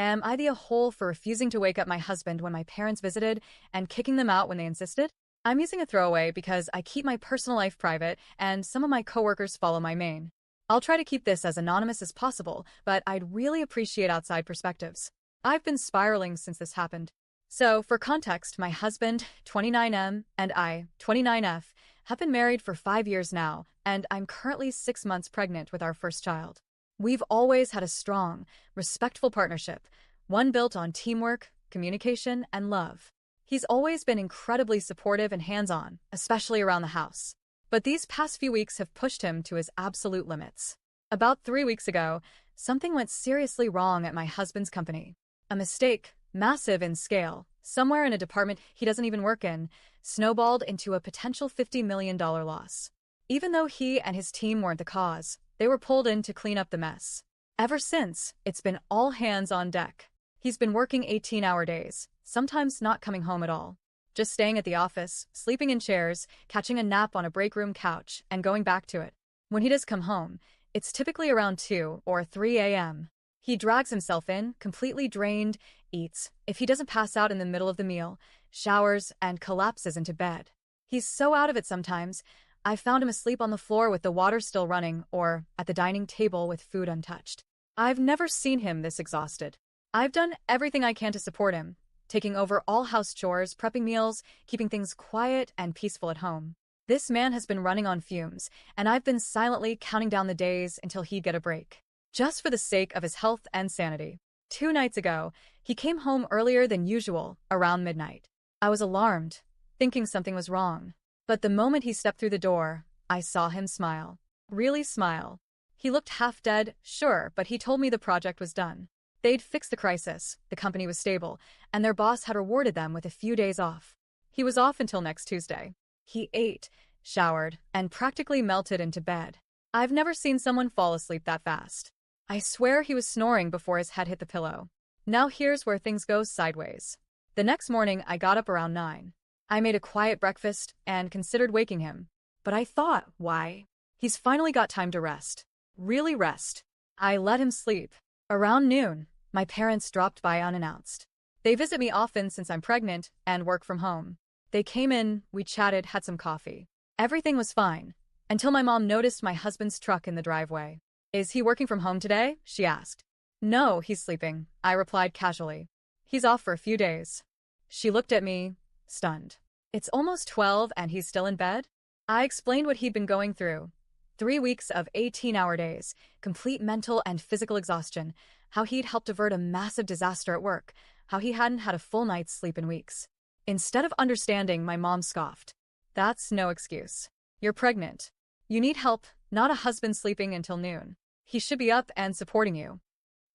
Am I the a-hole for refusing to wake up my husband when my parents visited and kicking them out when they insisted? I'm using a throwaway because I keep my personal life private and some of my coworkers follow my main. I'll try to keep this as anonymous as possible, but I'd really appreciate outside perspectives. I've been spiraling since this happened. So, for context, my husband, 29M, and I, 29F, have been married for 5 years now, and I'm currently 6 months pregnant with our first child. We've always had a strong, respectful partnership, one built on teamwork, communication, and love. He's always been incredibly supportive and hands-on, especially around the house. But these past few weeks have pushed him to his absolute limits. About 3 weeks ago, something went seriously wrong at my husband's company. A mistake, massive in scale, somewhere in a department he doesn't even work in, snowballed into a potential $50 million loss. Even though he and his team weren't the cause, they were pulled in to clean up the mess. Ever since, it's been all hands on deck. He's been working 18-hour days, sometimes not coming home at all. Just staying at the office, sleeping in chairs, catching a nap on a break room couch, and going back to it. When he does come home, it's typically around 2 or 3 a.m. He drags himself in, completely drained, eats, if he doesn't pass out in the middle of the meal, showers, and collapses into bed. He's so out of it sometimes, I found him asleep on the floor with the water still running or at the dining table with food untouched. I've never seen him this exhausted. I've done everything I can to support him, taking over all house chores, prepping meals, keeping things quiet and peaceful at home. This man has been running on fumes, and I've been silently counting down the days until he'd get a break, just for the sake of his health and sanity. 2 nights ago, he came home earlier than usual, around midnight. I was alarmed, thinking something was wrong. But the moment he stepped through the door, I saw him smile. Really smile. He looked half dead, sure, but he told me the project was done. They'd fixed the crisis, the company was stable, and their boss had rewarded them with a few days off. He was off until next Tuesday. He ate, showered, and practically melted into bed. I've never seen someone fall asleep that fast. I swear he was snoring before his head hit the pillow. Now here's where things go sideways. The next morning, I got up around 9. I made a quiet breakfast and considered waking him. But I thought, why? He's finally got time to rest. Really rest. I let him sleep. Around noon, my parents dropped by unannounced. They visit me often since I'm pregnant and work from home. They came in, we chatted, had some coffee. Everything was fine, until my mom noticed my husband's truck in the driveway. Is he working from home today? She asked. No, he's sleeping, I replied casually. He's off for a few days. She looked at me, stunned. It's almost 12 and he's still in bed? I explained what he'd been going through. 3 weeks of 18-hour days, complete mental and physical exhaustion, how he'd helped avert a massive disaster at work, how he hadn't had a full night's sleep in weeks. Instead of understanding, my mom scoffed. That's no excuse. You're pregnant. You need help, not a husband sleeping until noon. He should be up and supporting you.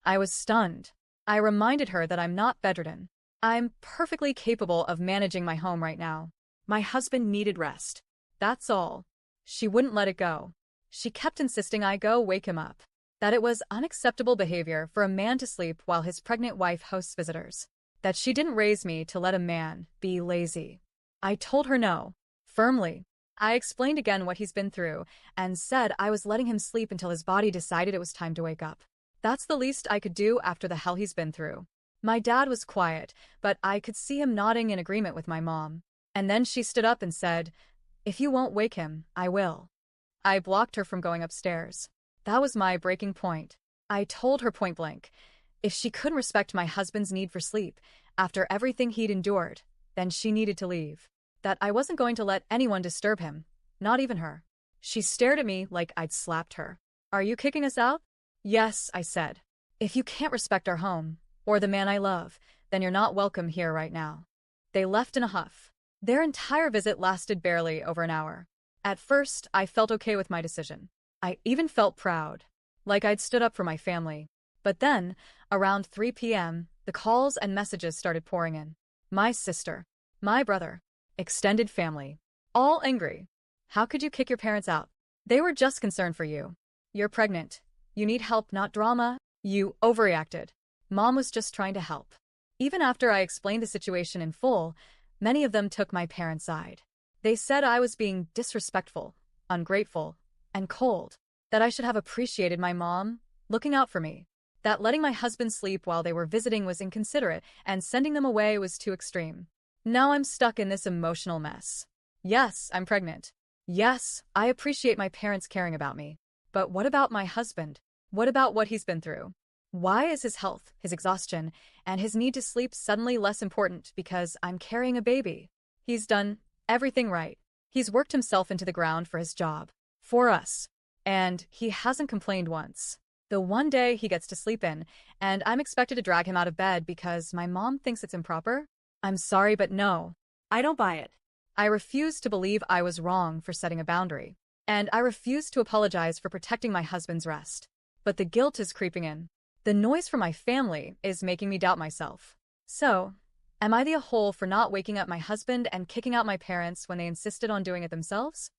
I was stunned. I reminded her that I'm not bedridden. I'm perfectly capable of managing my home right now. My husband needed rest. That's all. She wouldn't let it go. She kept insisting I go wake him up. That it was unacceptable behavior for a man to sleep while his pregnant wife hosts visitors. That she didn't raise me to let a man be lazy. I told her no. Firmly. I explained again what he's been through and said I was letting him sleep until his body decided it was time to wake up. That's the least I could do after the hell he's been through. My dad was quiet, but I could see him nodding in agreement with my mom. And then she stood up and said, "If you won't wake him, I will." I blocked her from going upstairs. That was my breaking point. I told her point blank, if she couldn't respect my husband's need for sleep after everything he'd endured, then she needed to leave. That I wasn't going to let anyone disturb him, not even her. She stared at me like I'd slapped her. Are you kicking us out? Yes, I said. If you can't respect our home, or the man I love, then you're not welcome here right now. They left in a huff. Their entire visit lasted barely over an hour. At first, I felt okay with my decision. I even felt proud, like I'd stood up for my family. But then, around 3 p.m., the calls and messages started pouring in. My sister, my brother, extended family, all angry. How could you kick your parents out? They were just concerned for you. You're pregnant. You need help, not drama. You overreacted. Mom was just trying to help. Even after I explained the situation in full, many of them took my parents' side. They said I was being disrespectful, ungrateful, and cold, that I should have appreciated my mom looking out for me, That letting my husband sleep while they were visiting was inconsiderate, and sending them away was too extreme. Now I'm stuck in this emotional mess. Yes, I'm pregnant. Yes, I appreciate my parents caring about me. But what about my husband? What about what he's been through? Why is his health, his exhaustion, and his need to sleep suddenly less important because I'm carrying a baby? He's done everything right. He's worked himself into the ground for his job. For us. And he hasn't complained once. The one day he gets to sleep in, and I'm expected to drag him out of bed because my mom thinks it's improper? I'm sorry, but no. I don't buy it. I refuse to believe I was wrong for setting a boundary. And I refuse to apologize for protecting my husband's rest. But the guilt is creeping in. The noise from my family is making me doubt myself. So, am I the a-hole for not waking up my husband and kicking out my parents when they insisted on doing it themselves?